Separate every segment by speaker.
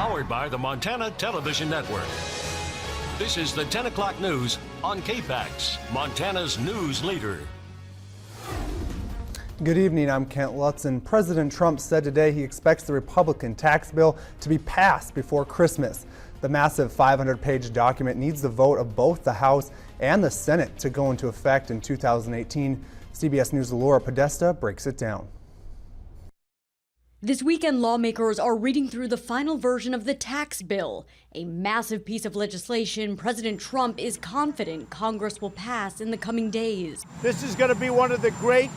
Speaker 1: Powered by the Montana Television Network. This is the 10 o'clock news on KPAX, Montana's news leader.
Speaker 2: Good evening, I'm Kent Lutzen. President Trump said today he expects the Republican tax bill to be passed before Christmas. The massive 500-page document needs the vote of both the House and the Senate to go into effect in 2018. CBS News' Laura Podesta breaks it down.
Speaker 3: This weekend, lawmakers are reading through the final version of the tax bill, a massive piece of legislation President Trump is confident Congress will pass in the coming days.
Speaker 4: This is going to be one of the great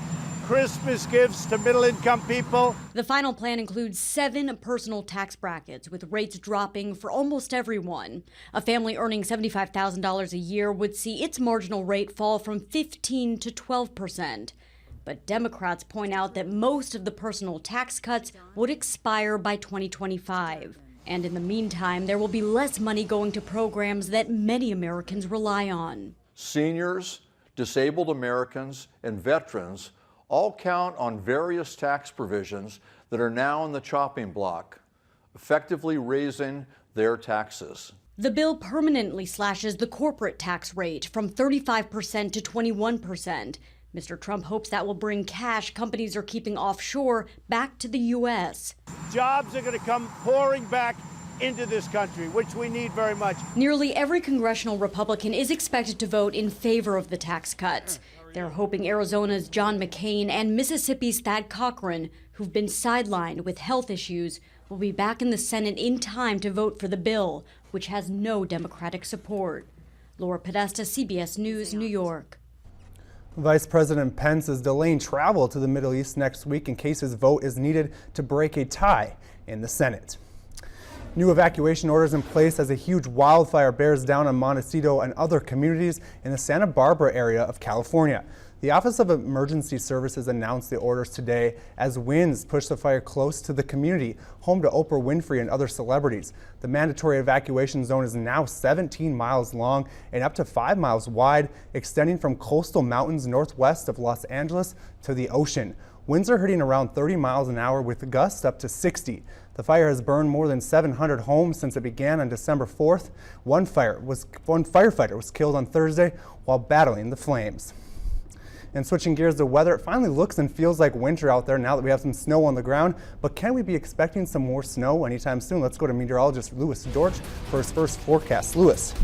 Speaker 4: Christmas gifts to middle-income people.
Speaker 3: The final plan includes 7 personal tax brackets, with rates dropping for almost everyone. A family earning $75,000 a year would see its marginal rate fall from 15% to 12%. But Democrats point out that most of the personal tax cuts would expire by 2025. And in the meantime, there will be less money going to programs that many Americans rely on.
Speaker 5: Seniors, disabled Americans, and veterans all count on various tax provisions that are now on the chopping block, effectively raising their taxes.
Speaker 3: The bill permanently slashes the corporate tax rate from 35% to 21%. Mr. Trump hopes that will bring cash companies are keeping offshore back to the U.S.
Speaker 4: Jobs are going to come pouring back into this country, which we need very much.
Speaker 3: Nearly every congressional Republican is expected to vote in favor of the tax cuts. They're hoping Arizona's John McCain and Mississippi's Thad Cochran, who've been sidelined with health issues, will be back in the Senate in time to vote for the bill, which has no Democratic support. Laura Podesta, CBS News, New York.
Speaker 2: Vice President Pence is delaying travel to the Middle East next week in case his vote is needed to break a tie in the Senate. New evacuation orders in place as a huge wildfire bears down on Montecito and other communities in the Santa Barbara area of California. The Office of Emergency Services announced the orders today as winds push the fire close to the community, home to Oprah Winfrey and other celebrities. The mandatory evacuation zone is now 17 miles long and up to 5 miles wide, extending from coastal mountains northwest of Los Angeles to the ocean. Winds are hitting around 30 miles an hour with gusts up to 60. The fire has burned more than 700 homes since it began on December 4th. One firefighter was killed on Thursday while battling the flames. And switching gears to weather, it finally looks and feels like winter out there now that we have some snow on the ground. But can we be expecting some more snow anytime soon? Let's go to meteorologist Louis George for his first forecast. Louis.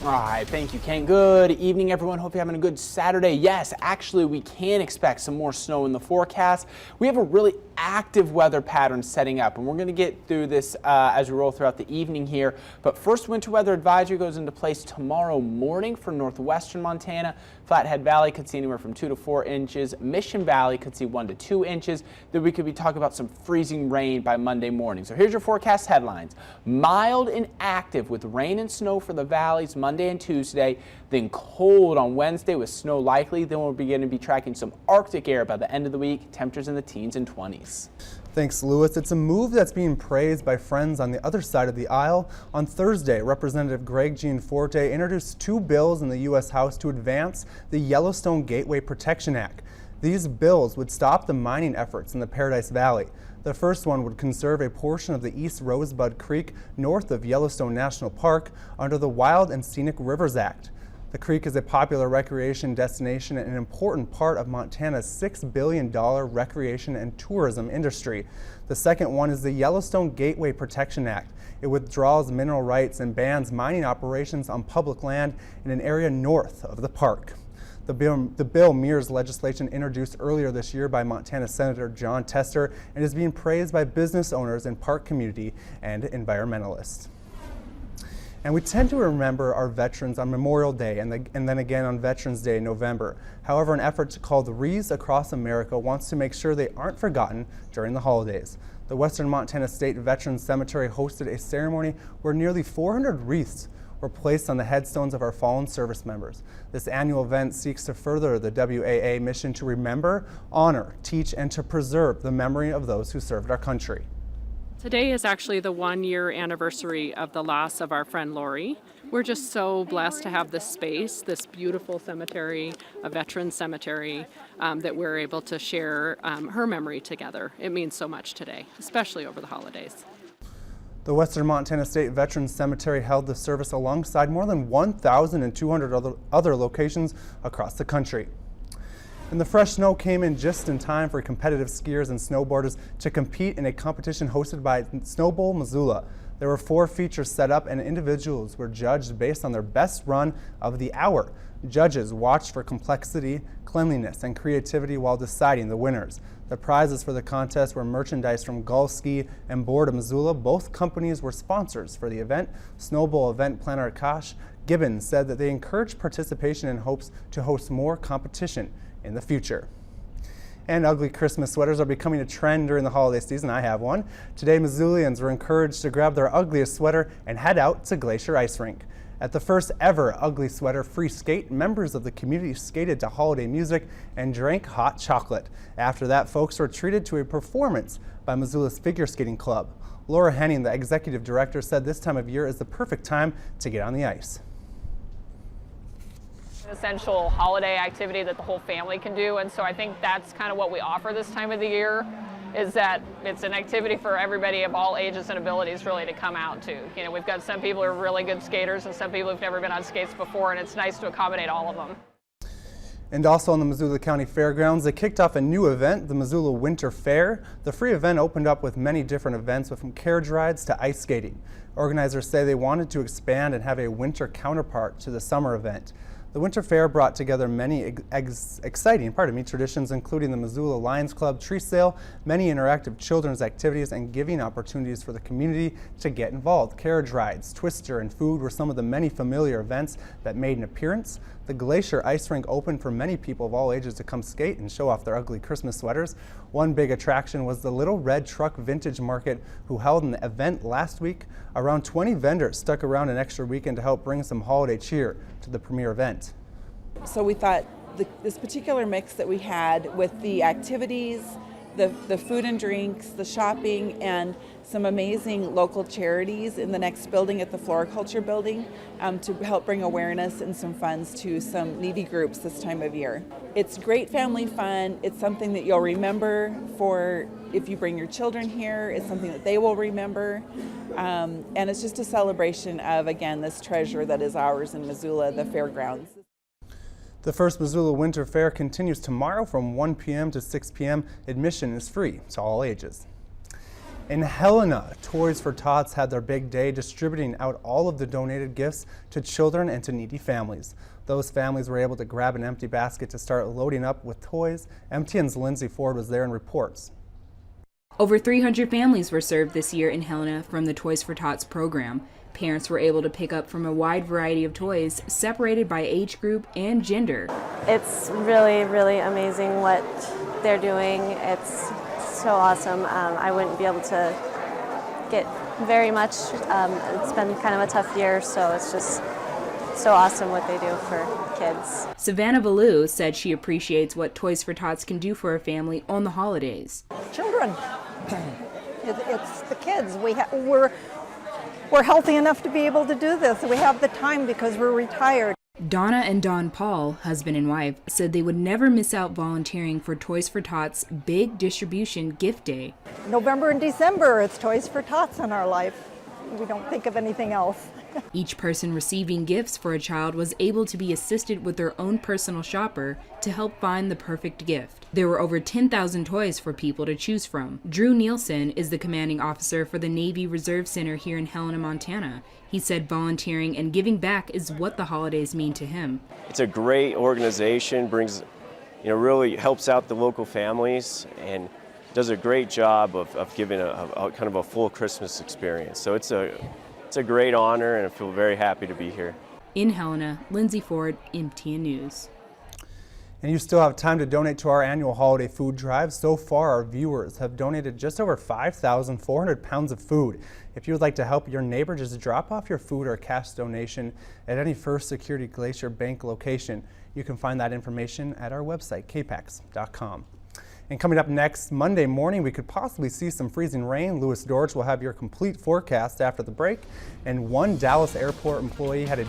Speaker 6: All right, thank you, Ken. Good evening, everyone. Hope you're having a good Saturday. Yes, actually, we can expect some more snow in the forecast. We have a really active weather pattern setting up, and we're going to get through this as we roll throughout the evening here. But first, winter weather advisory goes into place tomorrow morning for northwestern Montana. Flathead Valley could see anywhere from 2 to 4 inches. Mission Valley could see 1 to 2 inches. Then we could be talking about some freezing rain by Monday morning. So here's your forecast headlines. Mild and active with rain and snow for the valleys Monday and Tuesday. Then cold on Wednesday with snow likely. Then we'll begin to be tracking some Arctic air by the end of the week. Temperatures in the teens and 20s.
Speaker 2: Thanks, Louis. It's a move that's being praised by friends on the other side of the aisle. On Thursday, Representative Greg Gianforte introduced 2 bills in the U.S. House to advance the Yellowstone Gateway Protection Act. These bills would stop the mining efforts in the Paradise Valley. The first one would conserve a portion of the East Rosebud Creek north of Yellowstone National Park under the Wild and Scenic Rivers Act. The creek is a popular recreation destination and an important part of Montana's $6 billion recreation and tourism industry. The second one is the Yellowstone Gateway Protection Act. It withdraws mineral rights and bans mining operations on public land in an area north of the park. The bill mirrors legislation introduced earlier this year by Montana Senator John Tester and is being praised by business owners and park community and environmentalists. And we tend to remember our veterans on Memorial Day and then again on Veterans Day in November. However, an effort called Wreaths Across America wants to make sure they aren't forgotten during the holidays. The Western Montana State Veterans Cemetery hosted a ceremony where nearly 400 wreaths were placed on the headstones of our fallen service members. This annual event seeks to further the WAA mission to remember, honor, teach, and to preserve the memory of those who served our country.
Speaker 7: Today is actually the 1-year anniversary of the loss of our friend Lori. We're just so blessed to have this space, this beautiful cemetery, a veteran cemetery, that we're able to share her memory together. It means so much today, especially over the holidays.
Speaker 2: The Western Montana State Veterans Cemetery held the service alongside more than 1,200 other locations across the country. And the fresh snow came in just in time for competitive skiers and snowboarders to compete in a competition hosted by Snow Bowl Missoula. There were 4 features set up and individuals were judged based on their best run of the hour. Judges watched for complexity, cleanliness, and creativity while deciding the winners. The prizes for the contest were merchandise from Gull Ski and Board of Missoula. Both companies were sponsors for the event. Snow Bowl event planner Akash Gibbons said that they encourage participation in hopes to host more competition in the future. And ugly Christmas sweaters are becoming a trend during the holiday season. I have one. Today, Missoulians were encouraged to grab their ugliest sweater and head out to Glacier Ice Rink. At the first ever Ugly Sweater Free Skate, members of the community skated to holiday music and drank hot chocolate. After that, folks were treated to a performance by Missoula's Figure Skating Club. Laura Henning, the executive director, said this time of year is the perfect time to get on the ice.
Speaker 8: Essential holiday activity that the whole family can do, and so I think that's kind of what we offer this time of the year, is that it's an activity for everybody of all ages and abilities really to come out to. You know, we've got some people who are really good skaters and some people who've never been on skates before, and it's nice to accommodate all of them.
Speaker 2: And also on the Missoula County Fairgrounds, they kicked off a new event, the Missoula Winter Fair. The free event opened up with many different events, from carriage rides to ice skating. Organizers say they wanted to expand and have a winter counterpart to the summer event. The Winter Fair brought together many exciting traditions, including the Missoula Lions Club tree sale, many interactive children's activities, and giving opportunities for the community to get involved. Carriage rides, twister, and food were some of the many familiar events that made an appearance. The Glacier Ice Rink opened for many people of all ages to come skate and show off their ugly Christmas sweaters. One big attraction was the Little Red Truck Vintage Market, who held an event last week. Around 20 vendors stuck around an extra weekend to help bring some holiday cheer to the premier event.
Speaker 9: So we thought this particular mix that we had with the activities, the food and drinks, the shopping, and some amazing local charities in the next building at the Floriculture building to help bring awareness and some funds to some needy groups this time of year. It's great family fun. It's something that you'll remember for if you bring your children here. It's something that they will remember. And it's just a celebration of, again, this treasure that is ours in Missoula, the fairgrounds.
Speaker 2: The first Missoula Winter Fair continues tomorrow from 1 p.m. to 6 p.m. Admission is free to all ages. In Helena, Toys for Tots had their big day, distributing out all of the donated gifts to children and to needy families. Those families were able to grab an empty basket to start loading up with toys. MTN's Lindsay Ford was there and reports.
Speaker 10: Over 300 families were served this year in Helena from the Toys for Tots program. Parents were able to pick up from a wide variety of toys, separated by age group and gender.
Speaker 11: It's really, really amazing what they're doing. It's so awesome. I wouldn't be able to get very much. It's been kind of a tough year, so it's just so awesome what they do for kids.
Speaker 10: Savannah Ballou said she appreciates what Toys for Tots can do for a family on the holidays.
Speaker 12: Children. It's the kids. We're healthy enough to be able to do this. We have the time because we're retired.
Speaker 10: Donna and Don Paul, husband and wife, said they would never miss out volunteering for Toys for Tots' big distribution gift day.
Speaker 12: November and December, it's Toys for Tots in our life. We don't think of anything else.
Speaker 10: Each person receiving gifts for a child was able to be assisted with their own personal shopper to help find the perfect gift. There were over 10,000 toys for people to choose from. Drew Nielsen is the commanding officer for the Navy Reserve Center here in Helena, Montana. He said volunteering and giving back is what the holidays mean to him.
Speaker 13: It's a great organization, really helps out the local families and does a great job of giving a kind of a full Christmas experience. So it's a great honor, and I feel very happy to be here.
Speaker 10: In Helena, Lindsay Ford, MTN News.
Speaker 2: And you still have time to donate to our annual holiday food drive. So far, our viewers have donated just over 5,400 pounds of food. If you would like to help your neighbor, just drop off your food or cash donation at any First Security Glacier Bank location. You can find that information at our website, KPAX.com. And coming up next Monday morning, we could possibly see some freezing rain. Louis Dorch will have your complete forecast after the break. And one Dallas airport employee had a